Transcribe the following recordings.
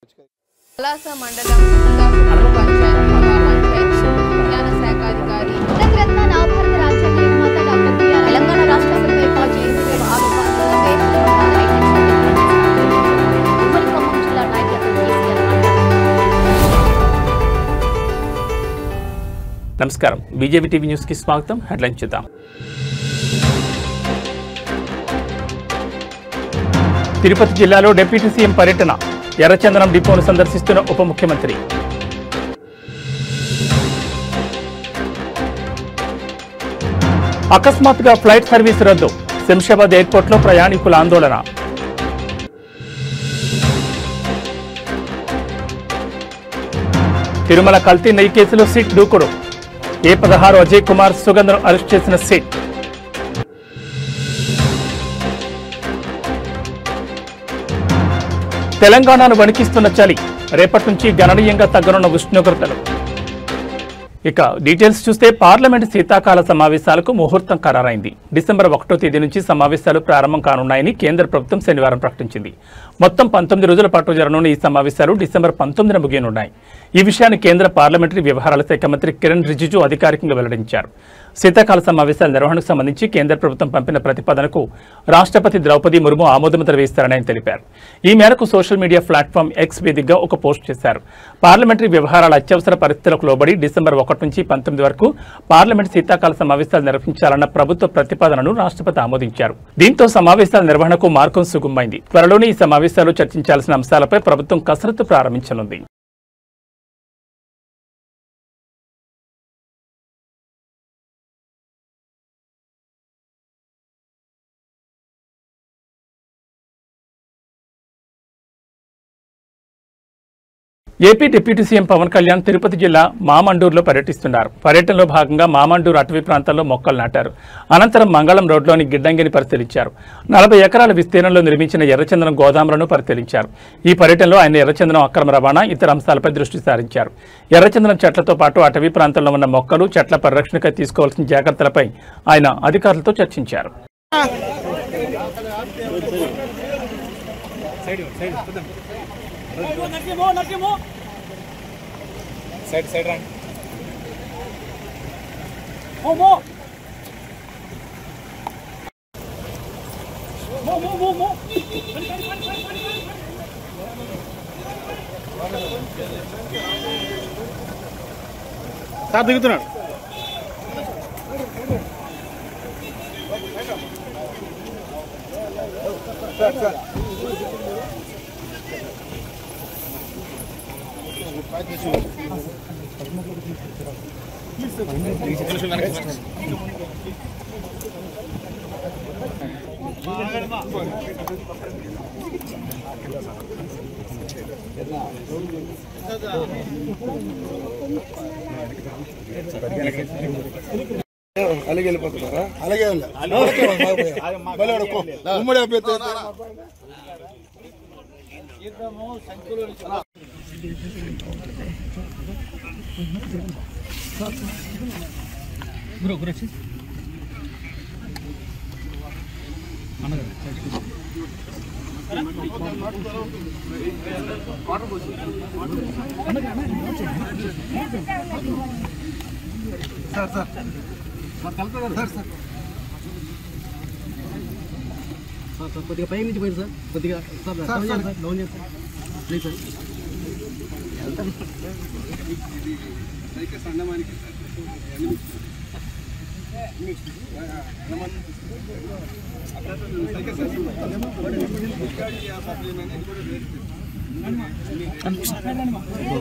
పలాస మండలం పంచాయత్ విజ్ఞాన శాఖ అధికారి రత్న నవభారత రాజ్యాంగ నిర్మాత డాక్టర్ బిఆర్ తెలంగాణ రాష్ట్ర అసెంబ్లీ మాజీ జిల్లా నాయకులు నమస్కారం. బీజేపీ టీవీ న్యూస్ కి స్వాగతం. హెడ్లైన్ చూద్దాం. తిరుపతి జిల్లాలో డిప్యూటీ సీఎం పర్యటన, ఎర్రచందనం డిపోను సందర్శిస్తున్న ఉప ముఖ్యమంత్రి. అకస్మాత్తుగా ఫ్లైట్ సర్వీస్ రద్దు, శంషాబాద్ ఎయిర్పోర్ట్లో ప్రయాణికుల ఆందోళన. తిరుమల కల్తీ నెయ్యి కేసులో సిట్ దూకుడు, A16 అజయ్ కుమార్ సుగంధను అరెస్ట్ చేసిన సిట్. తెలంగాణను వణికిస్తున్న చలి, రేపటి నుంచి గణనీయంగా తగ్గనున్న ఉష్ణోగ్రతలు. ఇక డీటెయిల్స్ చూస్తే పార్లమెంటు శీతాకాల సమావేశాలకు ముహూర్తం ఖరారైంది. డిసెంబర్ 1వ తేదీ నుంచి సమావేశాలు ప్రారంభం కానున్నాయని కేంద్ర ప్రభుత్వం శనివారం ప్రకటించింది. మొత్తం 19 రోజుల పాటు జరగనున్న ఈ సమావేశాలు డిసెంబర్ 19న ముగియనున్నాయి. ఈ విషయాన్ని కేంద్ర పార్లమెంటరీ వ్యవహారాల శాఖ మంత్రి కిరణ్ రిజిజు అధికారికంగా వెల్లడించారు. శీతాకాల సమావేశాల నిర్వహణకు సంబంధించి కేంద్ర ప్రభుత్వం పంపిన ప్రతిపాదనకు రాష్ట్రపతి ద్రౌపది ముర్ము ఆమోదముద్ర వేస్తారని ఆయన తెలిపారు. ఈ మేరకు సోషల్ మీడియా ప్లాట్ఫామ్ ఎక్స్ వేదికగా ఒక పోస్ట్ చేశారు. పార్లమెంటరీ వ్యవహారాల అత్యవసర పరిస్థితులకు లోబడి డిసెంబర్ 1 నుంచి 19 వరకు పార్లమెంట్ శీతాకాల సమావేశాలు నిర్వహించాలన్న ప్రభుత్వ ప్రతిపాదనను రాష్ట్రపతి ఆమోదించారు. దీంతో సమావేశాల నిర్వహణకు మార్గం సుగమమైంది. త్వరలోనే ఈ సమావేశాలు చర్చించాల్సిన అంశాలపై ప్రభుత్వం కసరత్తు ప్రారంభించనుంది. AP deputy CM Pawan Kalyan Tirupati జిల్లా మామండూరులో పర్యటిస్తున్నారు. పర్యటనలో భాగంగా మామండూరు అటవీ ప్రాంతంలో మొక్కలు నాటారు. అనంతరం మంగళం రోడ్లోని గిడ్డంగిని పరిశీలించారు. 40 ఎకరాల విస్తీర్ణంలో నిర్మించిన ఎర్రచందనం గోదాములను పరిశీలించారు. ఈ పర్యటనలో ఆయన ఎర్రచందనం అక్రమ రవాణా, ఇతర అంశాలపై దృష్టి సారించారు. ఎర్రచందనం చెట్లతో పాటు అటవీ ప్రాంతంలో ఉన్న మొక్కలు, చెట్ల పరిరక్షణకై తీసుకోవాల్సిన జాగ్రత్తలపై ఆయన అధికారులతో చర్చించారు. సైడ్ రండి. సార్ దిగుతున్నాడు. అలాగే వెళ్ళిపోతున్నారా? అలాగే ఉమ్మడి అభ్యర్థి కొద్దిగా పై నుంచి పోయింది సార్. కొద్దిగా లోన్ చేస్తారు ప్లీజ్ సార్.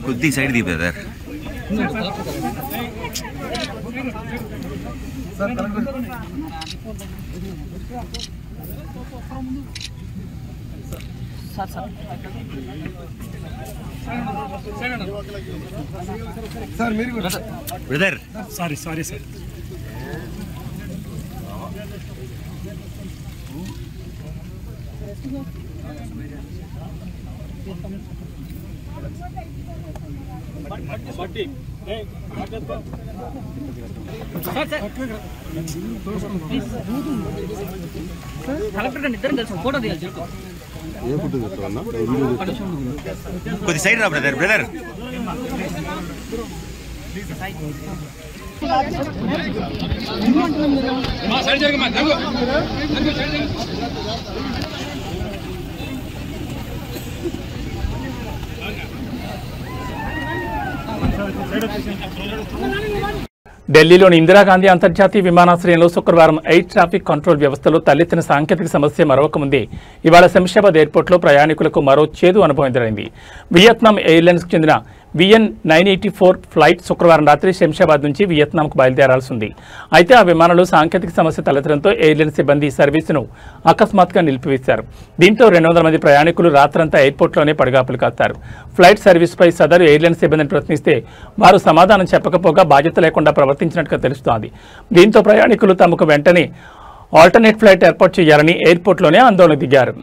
కొద్ది సైడ్ ది బ్రదర్. సార్ మీరు బ్రదర్ సారీ సార్. కలెక్టర్ గారిని ఇద్దరం కలిసి ఫోటో తీయాలి. కొద్ది సైడ్ రా బ్రదర్ బ్రదర్ ఢిల్లీలోని ఇందిరాగాంధీ అంతర్జాతీయ విమానాశ్రయంలో శుక్రవారం ఎయిర్ ట్రాఫిక్ కంట్రోల్ వ్యవస్థలో తలెత్తిన సాంకేతిక సమస్య మరొక ముందే ఇవాళ శంషాబాద్ ఎయిర్పోర్ట్లో ప్రయాణికులకు మరో చేదు అనుభవం ఎదురైంది. వియత్నాం ఎయిర్లైన్స్కు చెందిన VN984 ఫ్లైట్ శుక్రవారం రాత్రి శంషాబాద్ నుంచి వియత్నాంకు బయలుదేరాల్సి ఉంది. అయితే ఆ విమానంలో సాంకేతిక సమస్య తలెత్తడంతో ఎయిర్లైన్ సిబ్బంది సర్వీసును అకస్మాత్తుగా నిలిపివేశారు. దీంతో 200 మంది ప్రయాణికులు రాత్రంతా ఎయిర్పోర్ట్లోనే పడిగాపులు కాస్తారు. ఫ్లైట్ సర్వీస్పై సదరు ఎయిర్లైన్ సిబ్బందిని ప్రశ్నిస్తే వారు సమాధానం చెప్పకపోగా బాధ్యత లేకుండా ప్రవర్తించినట్టుగా తెలుస్తోంది. దీంతో ప్రయాణికులు తమకు వెంటనే ఆల్టర్నేట్ ఫ్లైట్ ఏర్పాటు చేయాలని ఎయిర్పోర్ట్లోనే ఆందోళన దిగారు.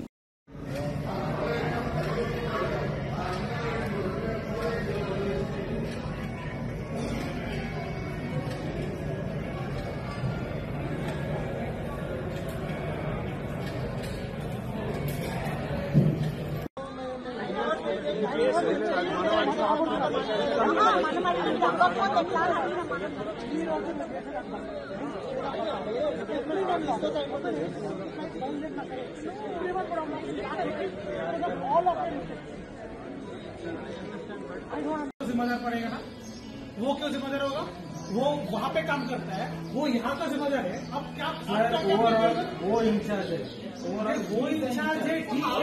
जिम्मेदार पड़ेगा ना, वो क्यों जिम्मेदार होगा? वो वहाँ पे काम करता है, वो यहाँ का जिम्मेदार है। अब क्या वो इंचार्ज है, वो इंचार्ज है ठीक है,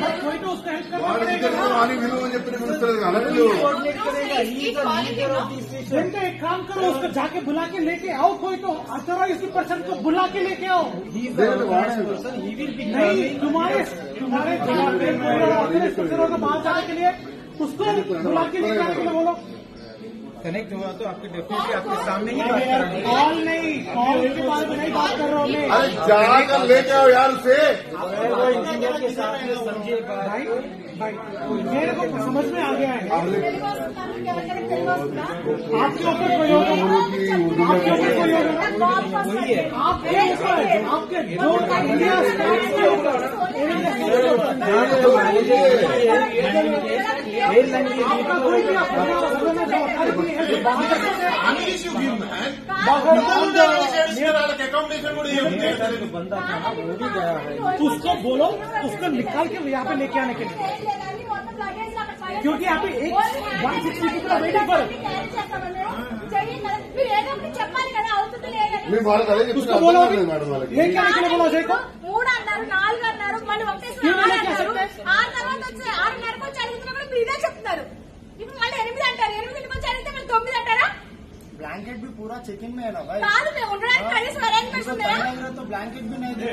बट कोई तो उसका हेल्प करना पड़ेगा ना। एक काम करो, उसको जाके बुला के लेके आओ, कोई तो अथॉराइज्ड पर्सन को बुला के लेके आओ। नहीं, तुम्हारे बाहर जाने के लिए उसको बुला के लेके आने के लिए बोलो। कनेक्ट हुआ तो आपके डेफिनेटली आपके सामने ही बात कर रहे हैं। कॉल नहीं, कॉल के बाद नहीं बात कर रहा हूँ मैं। अरे जाकर लेके आओ यार उसे। वो इंजीनियर के साथ समझिए भाई, मेरे को समझ में आ गया है। आपके ऊपर कोई होगा, आपके ऊपर कोई होगा, आपके दो इंडिया के ऊपर आपका कोई भी उसको बोलो, उसको निकाल के यहाँ पे लेके आने के लिए, क्योंकि यहाँ पे एक 160 people are waiting for it। उसको बोलो लेके आने के लिए, बोलो अजय को। ब्लैंकेट भी पूरा चेकिंग में है ना भाई, तो ब्लैंकेट भी नहीं दे।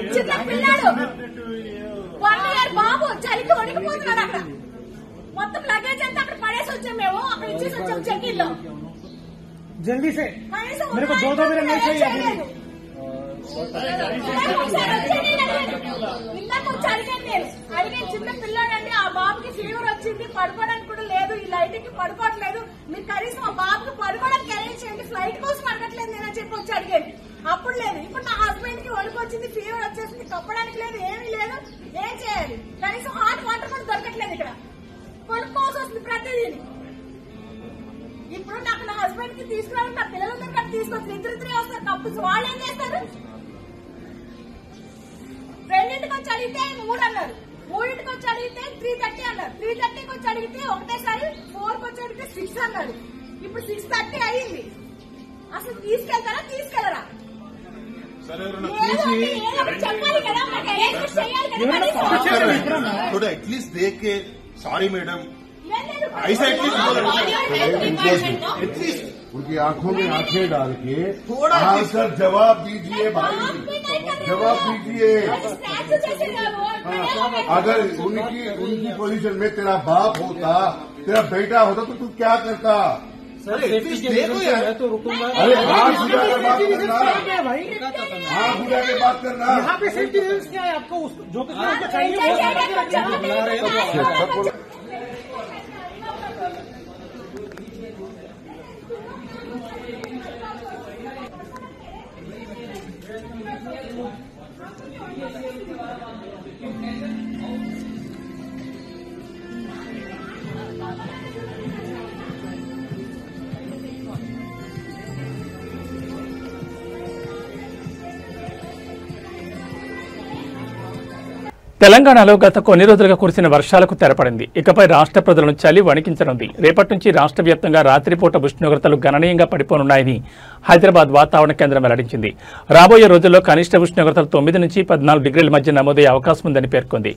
బాబు చలికి వణికిపోతున్నాడు అక్కడ. మొత్తం లగేజ్ అంతా అక్కడ పడేసి వచ్చాం, మేము అక్కడ ఇచ్చేసి వచ్చాం చెకింగ్ లో. जल्दी से मेरे को 2 मिनट नहीं चाहिए अभी। ఇందాక వచ్చి అడిగే చిన్న పిల్లాడండి, ఆ బాబుకి ఫీవర్ వచ్చింది, పడుకోవడానికి కూడా లేదు, ఈ లైట్కి పడుకోవట్లేదు, మీరు కనీసం ఆ బాబుకి పడుకోవడానికి అరేంజ్ చేయండి, ఫ్లైట్ కోసం అడగట్లేదు నేను చెప్పి వచ్చి అడిగేది. అప్పుడు లేదు. ఇప్పుడు నా హస్బెండ్ కి వణుకు వచ్చింది, ఫీవర్ వచ్చేసింది, కప్పడానికి లేదు, ఏమీ లేదు, ఏం చేయాలి? కనీసం హాట్ వాటర్ కూడా దొరకట్లేదు ఇక్కడ, కొనుక్కోవాల్సి వస్తుంది ప్రతిదీని. ఇప్పుడు నాకు నా హస్బెండ్ కి తీసుకురావాలి, నా పిల్లలందరూ కానీ తీసుకొచ్చి ఇద్దరిద్దరే వస్తారు కప్పుల్స్, వాళ్ళు ఏం చేస్తారు? రెండింటికి వచ్చి అడిగితే 3 అన్నారు, 3ంటికి వచ్చి అడిగితే 3:30 అన్నారు, 3:30కి వచ్చి అడిగితే ఒకటేసారి 4కి వచ్చి అడిగితే 6 అన్నారు. ఇప్పుడు 6:30 అయ్యింది. అసలు తీసుకెళ్తారా తీసుకెళ్లరా? చెప్పాలి కదా, మాకు అరేంజ్మెంట్ చేయాలి కదా. थोड़ा एटलीस्ट देख के सॉरी मैडम ऐसा एटलीस्ट उनकी आंखों में आंखें डाल के थोड़ा सर जवाब दीजिए भाई, जवाब दीजिए। अगर उनकी पोजीशन में तेरा बाप होता, तेरा बेटा होता तो तू क्या करता? देखो यार, तो रुकूंगा। अरे हाथ उठा के बात करना, हाथ उठा के बात करना। यहाँ पे सेफ्टी रीजंस क्या है आपको? जो कुछ चाहिए वो बुला रहे हो। తెలంగాణలో గత కొన్ని రోజులుగా కురిసిన వర్షాలకు తెరపడింది. ఇకపై రాష్ట్ర ప్రజలను చలి వణికించనుంది. రేపటి నుంచి రాష్ట్ర వ్యాప్తంగా రాత్రిపూట ఉష్ణోగ్రతలు గణనీయంగా పడిపోనున్నాయని హైదరాబాద్ వాతావరణ కేంద్రం వెల్లడించింది. రాబోయే రోజుల్లో కనిష్ట ఉష్ణోగ్రతలు 9 నుంచి 14 డిగ్రీల మధ్య నమోదయ్యే అవకాశం ఉందని పేర్కొంది.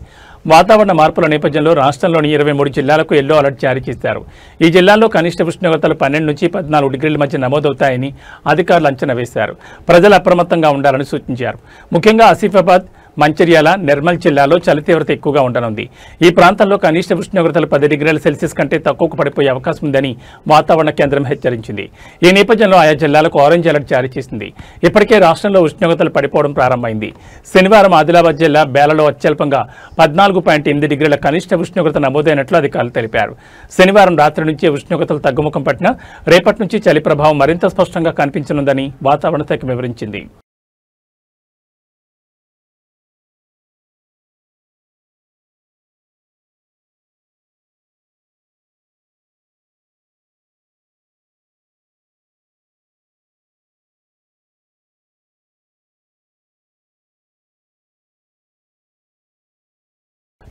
వాతావరణ మార్పుల నేపథ్యంలో రాష్ట్రంలోని 23 జిల్లాలకు ఎల్లో అలర్ట్ జారీ చేశారు. ఈ జిల్లాల్లో కనిష్ట ఉష్ణోగ్రతలు 12 నుంచి 14 డిగ్రీల మధ్య నమోదవుతాయని అధికారులు అంచనా వేశారు. ప్రజలు అప్రమత్తంగా ఉండాలని సూచించారు. ముఖ్యంగా ఆసిఫాబాద్, మంచిర్యాల, నిర్మల్ జిల్లాలో చలి తీవ్రత ఎక్కువగా ఉండనుంది. ఈ ప్రాంతాల్లో కనిష్ట ఉష్ణోగ్రతలు 10 డిగ్రీల సెల్సియస్ కంటే తక్కువకు పడిపోయే అవకాశం ఉందని వాతావరణ కేంద్రం హెచ్చరించింది. ఈ నేపథ్యంలో ఆయా జిల్లాలకు ఆరెంజ్ అలర్ట్ జారీ చేసింది. ఇప్పటికే రాష్ట్రంలో ఉష్ణోగ్రతలు పడిపోవడం ప్రారంభమైంది. శనివారం ఆదిలాబాద్ జిల్లా బేలలో అత్యల్పంగా 14.8 డిగ్రీల కనిష్ట ఉష్ణోగ్రత నమోదైనట్లు అధికారులు తెలిపారు. శనివారం రాత్రి నుంచి ఉష్ణోగ్రతలు తగ్గుముఖం పట్టినా రేపటి నుంచి చలి ప్రభావం మరింత స్పష్టంగా కనిపించనుందని వాతావరణ శాఖ వివరించింది.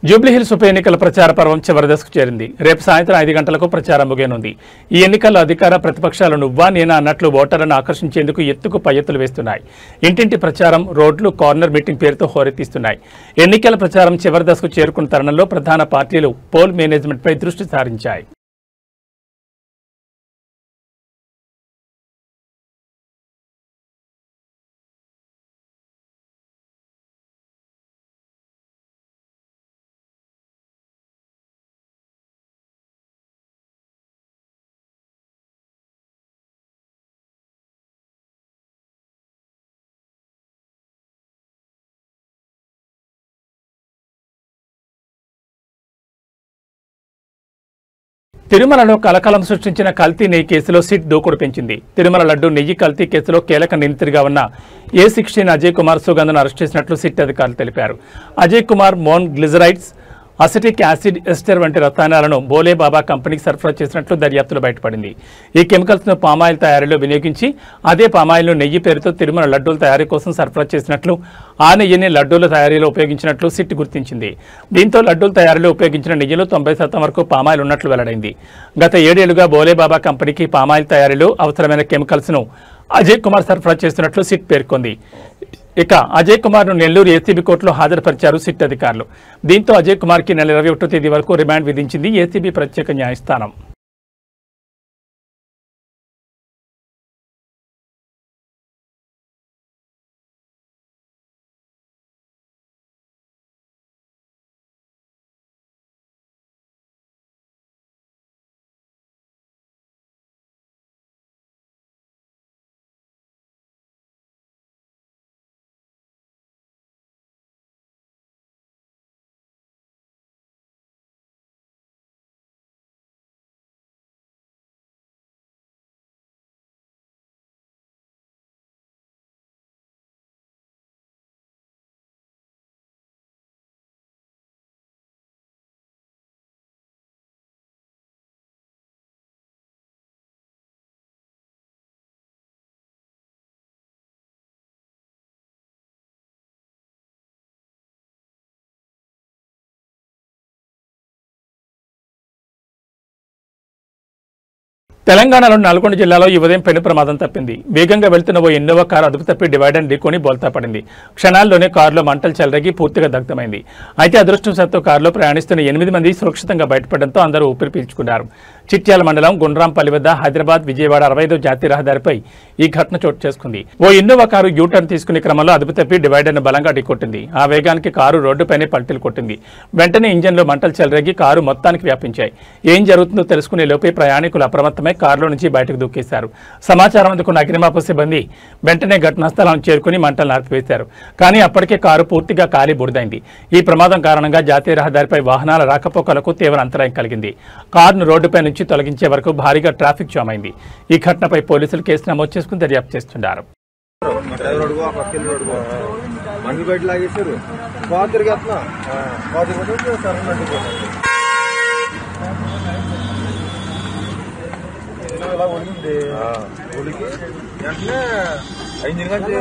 జూబ్లీహిల్స్ ఉప ఎన్నికల ప్రచార పర్వం చివరి దశకు చేరింది. రేపు సాయంత్రం 5 గంటలకు ప్రచారం ముగియనుంది. ఈ ఎన్నికల్లో అధికార ప్రతిపక్షాలు నువ్వా నేనా అన్నట్లు ఓటర్లను ఆకర్షించేందుకు ఎత్తుకు పై ఎత్తులు వేస్తున్నాయి. ఇంటింటి ప్రచారం, రోడ్లు, కార్నర్ మీటింగ్ పేరుతో హోరెత్తిస్తున్నాయి. ఎన్నికల ప్రచారం చివరి దశకు చేరుకున్న తరుణంలో ప్రధాన పార్టీలు పోల్ మేనేజ్మెంట్పై దృష్టి సారించాయి. తిరుమలలో కలకలం సృష్టించిన కల్తీ నెయ్యి కేసులో సిట్ దూకుడు పెంచింది. తిరుమల లడ్డు నెయ్యి కల్తీ కేసులో కీలక నిందితుడిగా ఉన్న A16 అజయ్ కుమార్ సుగంధను అరెస్ట్ చేసినట్లు సిట్ అధికారులు తెలిపారు. Ajay Kumar monoglycerides, acetic acid ester వంటి రసాయనాలను బోలే బాబా కంపెనీకి సరఫరా చేసినట్లు దర్యాప్తులో బయటపడింది. ఈ కెమికల్స్ను పామాయిల్ తయారీలో వినియోగించి అదే పామాయిల్ను నెయ్యి పేరుతో తిరుమల లడ్డూల తయారీ కోసం సరఫరా చేసినట్లు, ఆ నెయ్యిని లడ్డూల తయారీలో ఉపయోగించినట్లు సిట్ గుర్తించింది. దీంతో లడ్డూల తయారీలో ఉపయోగించిన నెయ్యిలో 90% వరకు పామాయిల్ ఉన్నట్లు వెల్లడైంది. గత 7 ఏళ్లుగా బోలే బాబా కంపెనీకి పామాయిల్ తయారీలో అవసరమైన కెమికల్స్ను అజయ్ కుమార్ సరఫరా చేస్తున్నట్లు సిట్ పేర్కొంది. ఇక అజయ్ కుమార్ ను నెల్లూరు ఏసీబీ కోర్టులో హాజరుపరిచారు సిట్ అధికారులు. దీంతో అజయ్ కుమార్ కి నెల 21వ తేదీ వరకు రిమాండ్ విధించింది ఏసీబీ ప్రత్యేక న్యాయస్థానం. తెలంగాణలో నల్గొండ జిల్లాలో ఈ ఉదయం పెను ప్రమాదం తప్పింది. వేగంగా వెళ్తున్న ఓ ఇన్నోవా కారు అదుపు తప్పి డివైడర్ ఢీకొని బోల్తా పడింది. క్షణాల్లోనే కారులో మంటలు చెలరేగి పూర్తిగా దగ్ధమైంది. అయితే అదృష్టవశాత్తు కారులో ప్రయాణిస్తున్న 8 మంది సురక్షితంగా బయటపడడంతో అందరూ ఊపిరి పీల్చుకున్నారు. చిట్యాల మండలం గుండ్రాంపల్లి వద్ద హైదరాబాద్ విజయవాడ 65వ జాతీయ రహదారిపై ఈ ఘటన చోటు చేసుకుంది. ఓ ఇన్నోవా కారు యూటర్న్ తీసుకునే క్రమంలో అదుపు తప్పి డివైడర్ను బలంగా ఢీకొట్టింది. ఆ వేగానికి కారు రోడ్డుపైనే పల్టీలు కొట్టింది. వెంటనే ఇంజన్లో మంటలు చెలరేగి కారు మొత్తానికి వ్యాపించాయి. ఏం జరుగుతుందో తెలుసుకునే లోపే ప్రయాణికులు అప్రమత్తమై కారులో నుంచి బయటకు దూకేశారు. సమాచారం అందుకున్న అగ్నిమాపక సిబ్బంది వెంటనే ఘటనా స్థలానికి చేరుకుని మంటలు ఆర్పివేశారు. కానీ అప్పటికే కారు పూర్తిగా కాలి బూడిదైంది. ఈ ప్రమాదం కారణంగా జాతీయ రహదారిపై వాహనాల రాకపోకలకు తీవ్ర అంతరాయం కలిగింది. కారును రోడ్డుపై నుంచి తొలగించే వరకు భారీగా ట్రాఫిక్ జామ్ అయింది. ఈ ఘటనపై పోలీసులు కేసు నమోదు చేసుకుని దర్యాప్తు చేస్తున్నారు. ఇలా ఒడిగింది ఒడికి వెంటనే 5 గంటలు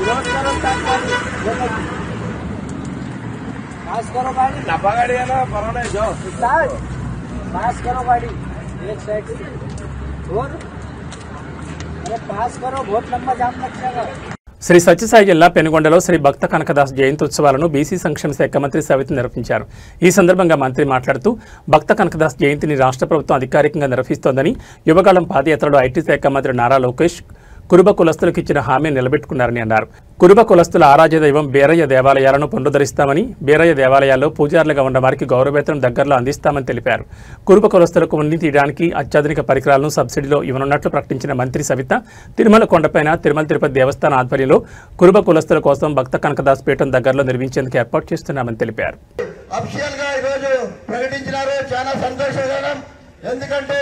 विरोध करो पास करो गाड़ी डब्बा गाड़ी है ना परवाना जाओ पास करो गाड़ी एक साइड से और अरे पास करो बहुत लंबा जाम लग जाएगा। శ్రీ సత్యసాయి జిల్లా పెనుగొండలో శ్రీ భక్త కనకదాస్ జయంతి ఉత్సవాలను బీసీ సంక్షేమ శాఖ మంత్రి సవిత నిర్వహించారు. ఈ సందర్భంగా మంత్రి మాట్లాడుతూ భక్త కనకదాస్ జయంతిని రాష్ట్ర ప్రభుత్వం అధికారికంగా నిర్వహిస్తోందని, యువగాళం పాదయాత్రలో ఐటీ శాఖ మంత్రి నారా లోకేష్ కురుబ కులస్తులకు ఇచ్చిన హామీ నిలబెట్టుకున్నారని అన్నారు. కురుబ కులస్తుల ఆరాధ్య దైవం బీరయ్య దేవాలయాలను పునరుద్ధరిస్తామని, బీరయ్య దేవాలయాల్లో పూజారులుగా ఉన్న వారికి గౌరవవేతనం దగ్గరలో అందిస్తామని తెలిపారు. కురుబ కులస్తులకు ఉన్ని తీయడానికి అత్యాధునిక పరికరాలను సబ్సిడీలో ఇవ్వనున్నట్లు ప్రకటించిన మంత్రి సవిత, తిరుమల కొండపైన తిరుమల తిరుపతి దేవస్థానం ఆధ్వర్యంలో కురుబ కులస్తుల కోసం భక్త కనకదాస్ పీఠం దగ్గరలో నిర్మించేందుకు ఏర్పాటు చేస్తున్నామని తెలిపారు. ఎందుకంటే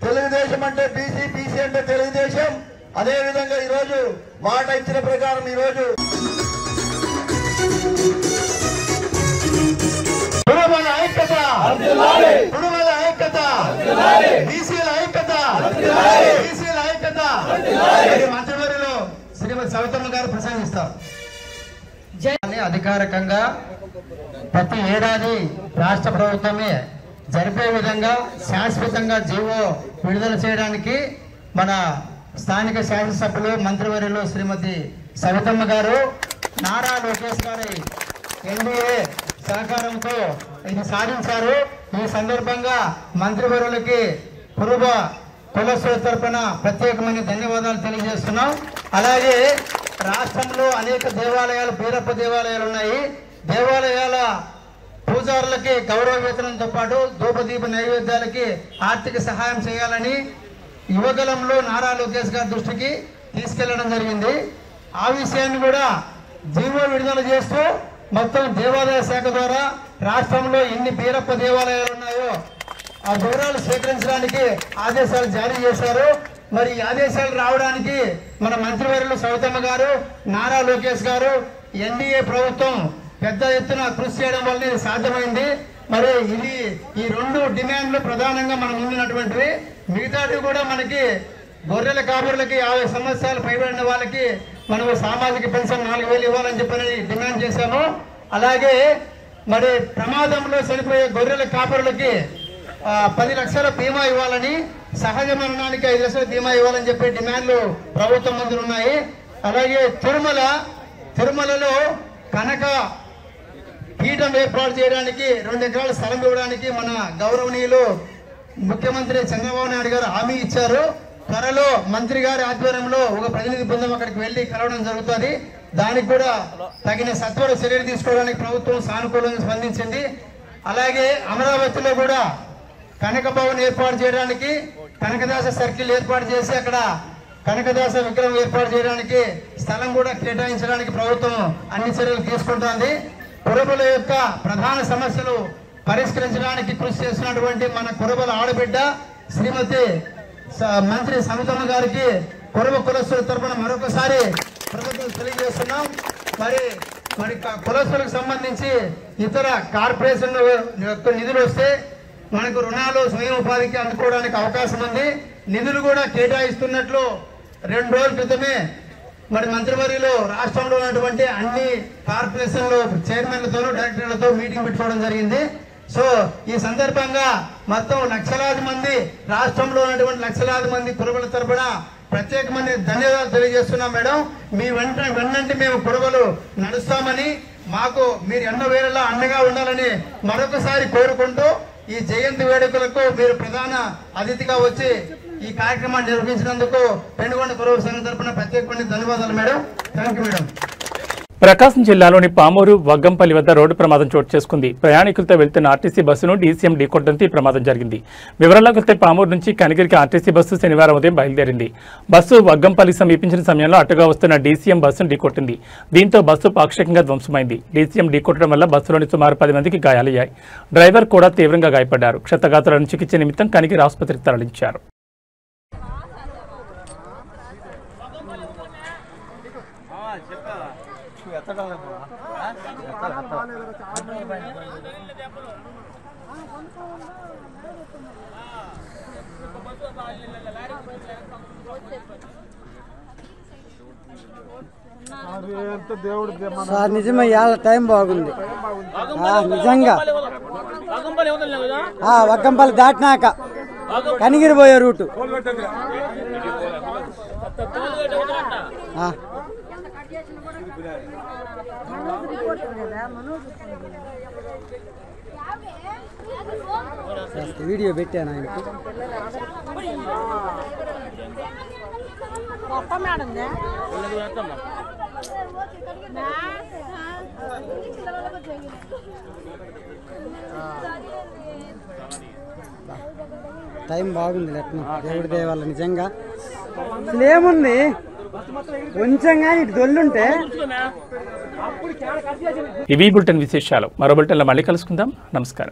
తెలుగుదేశం అంటే బీసీ అంటే తెలుగుదేశం. అదే విధంగా ఈ రోజు మాట ఇచ్చిన ప్రకారం ఈ రోజు కురుబల ఐక్యత, కురుబల ఐక్యత, బీసీల ఐక్యత, బీసీల ఐక్యత మంత్రివర్యులు శ్రీమతి సవితమ్మ గారు ప్రసంగిస్తారు. అధికారికంగా ప్రతి ఏడాది రాష్ట్ర ప్రభుత్వమే జరిపే విధంగా శాశ్వతంగా జీవో విడుదల చేయడానికి మన స్థానిక శాసనసభ్యులు మంత్రివర్యులు శ్రీమతి సవితమ్మ గారు, నారా లోకేష్ గారి ఎన్డీఏ సహకారంతో ఇది సాధించారు. ఈ సందర్భంగా మంత్రివర్యులకి కురుబ కులస్తుల తరపున ప్రత్యేకమైన ధన్యవాదాలు తెలియజేస్తున్నాం. అలాగే రాష్ట్రంలో అనేక దేవాలయాలు, బీరప్ప దేవాలయాలు ఉన్నాయి. దేవాలయాల పూజారులకి గౌరవ వేతనంతో పాటు ధూపదీప నైవేద్యాలకి ఆర్థిక సహాయం చేయాలని యువగలంలో నారా లోకేష్ గారి దృష్టికి తీసుకెళ్లడం జరిగింది. ఆ విషయాన్ని కూడా జీవో విడుదల చేస్తూ మొత్తం దేవాదాయ శాఖ ద్వారా రాష్ట్రంలో ఎన్ని బీరప్ప దేవాలయాలు ఉన్నాయో ఆ వివరాలు సేకరించడానికి ఆదేశాలు జారీ చేశారు. మరి ఈ ఆదేశాలు రావడానికి మన మంత్రివర్యులు సవితమ్మ గారు, నారా లోకేష్ గారు, ఎన్డీఏ ప్రభుత్వం పెద్ద ఎత్తున కృషి చేయడం వల్ల ఇది సాధ్యమైంది. మరి ఇది ఈ రెండు డిమాండ్లు ప్రధానంగా మనం ముందున్నటువంటివి. మిగతాది కూడా మనకి గొర్రెల కాపురులకి 50 సంవత్సరాలు పైబడిన వాళ్ళకి మనం సామాజిక పెన్షన్ 4000 ఇవ్వాలని చెప్పని డిమాండ్ చేశాము. అలాగే మరి ప్రమాదంలో చనిపోయే గొర్రెల కాపురులకి 10 లక్షల బీమా ఇవ్వాలని, సహజ మరణానికి 5 లక్షల బీమా ఇవ్వాలని చెప్పి డిమాండ్లు ప్రభుత్వం ముందు ఉన్నాయి. అలాగే తిరుమలలో కనక పీఠం ఏర్పాటు చేయడానికి 2 ఎకరాల స్థలం ఇవ్వడానికి మన గౌరవనీయులు ముఖ్యమంత్రి చంద్రబాబు నాయుడు గారు హామీ ఇచ్చారు. త్వరలో మంత్రి గారి ఆధ్వర్యంలో ఒక ప్రతినిధి బృందం అక్కడికి వెళ్లి కలవడం జరుగుతుంది. దానికి కూడా తగిన సత్వర చర్యలు తీసుకోవడానికి ప్రభుత్వం సానుకూలంగా స్పందించింది. అలాగే అమరావతిలో కూడా కనక భవన్ ఏర్పాటు చేయడానికి, కనకదాస సర్కిల్ ఏర్పాటు చేసి అక్కడ కనకదాస విగ్రహం ఏర్పాటు చేయడానికి స్థలం కూడా కేటాయించడానికి ప్రభుత్వం అన్ని చర్యలు తీసుకుంటోంది. కురుబల యొక్క ప్రధాన సమస్యలు పరిష్కరించడానికి కృషి చేస్తున్నటువంటి మన కురుబల ఆడబిడ్డ శ్రీమతి మంత్రి సవితమ్మ గారికి కురుబ కులస్తుల తరపున మరొకసారి కృతజ్ఞతలు తెలియజేస్తున్నాం. మరి కులస్తులకు సంబంధించి ఇతర కార్పొరేషన్ యొక్క నిధులు వస్తే మనకు రుణాలు స్వయం ఉపాధికి అందుకోవడానికి అవకాశం ఉంది. నిధులు కూడా కేటాయిస్తున్నట్లు 2 రోజుల క్రితమే మరి మంత్రివర్యులు రాష్ట్రంలో ఉన్నటువంటి అన్ని కార్పొరేషన్లు చైర్మన్లతోనూ డైరెక్టర్లతో మీటింగ్ పెట్టుకోవడం జరిగింది. సో ఈ సందర్భంగా మొత్తం లక్షలాది మంది, రాష్ట్రంలో ఉన్నటువంటి లక్షలాది మంది కురుబల తరపున ప్రత్యేకమైన ధన్యవాదాలు తెలియజేస్తున్నాం. మేడం, మీ వెన్నంటి మేము కురుబలు నడుస్తామని, మాకు మీరు ఎన్నో వేళలా అండగా ఉండాలని మరొకసారి కోరుకుంటూ ఈ జయంతి వేడుకలకు మీరు ప్రధాన అతిథిగా వచ్చి ఈ కార్యక్రమాన్ని నిర్వహించినందుకు పెనుగొండ కురుబ సంఘం తరపున ప్రత్యేకమైన ధన్యవాదాలు madam. Thank you madam. Prakasam జిల్లాలోని పామూరు వగ్గంపల్లి వద్ద రోడ్డు ప్రమాదం చోటు చేసుకుంది. ప్రయాణికులతో వెళ్తున్న ఆర్టీసీ బస్సును డీసీఎం ఢీకొట్టడంతో ఈ ప్రమాదం జరిగింది. వివరాల్లోకి వెళ్తే పామూరు నుంచి కనిగిరికి ఆర్టీసీ బస్సు శనివారం ఉదయం బయలుదేరింది. బస్సు వగ్గంపల్లి సమీపించిన సమయంలో అటుగా వస్తున్న డీసీఎం బస్సును ఢీకొట్టింది. దీంతో బస్సు పాక్షికంగా ధ్వంసమైంది. డీసీఎం ఢీకొట్టడం వల్ల బస్సులోని సుమారు 10 మందికి గాయాలయ్యాయి. డ్రైవర్ కూడా తీవ్రంగా గాయపడ్డారు. క్షతగాత్రులను చికిత్స నిమిత్తం కనిగిరి ఆసుపత్రికి తరలించారు. సార్ నిజమే ఇవాళ టైం బాగుంది నిజంగా వగ్గంపల్లి దాటినాక కనిగిరి పోయే రూటు వీడియో పెట్టాను ఆయనకి టైం బాగుంది దేవుడి దయ వల్ల నిజంగా అసలు ఏముంది కొంచెం కానీ ఇటు దొల్లుంటే. ఇవి బులెటిన్ విశేషాలు. మరో బులెటిన్లో మళ్ళీ కలుసుకుందాం. నమస్కారం.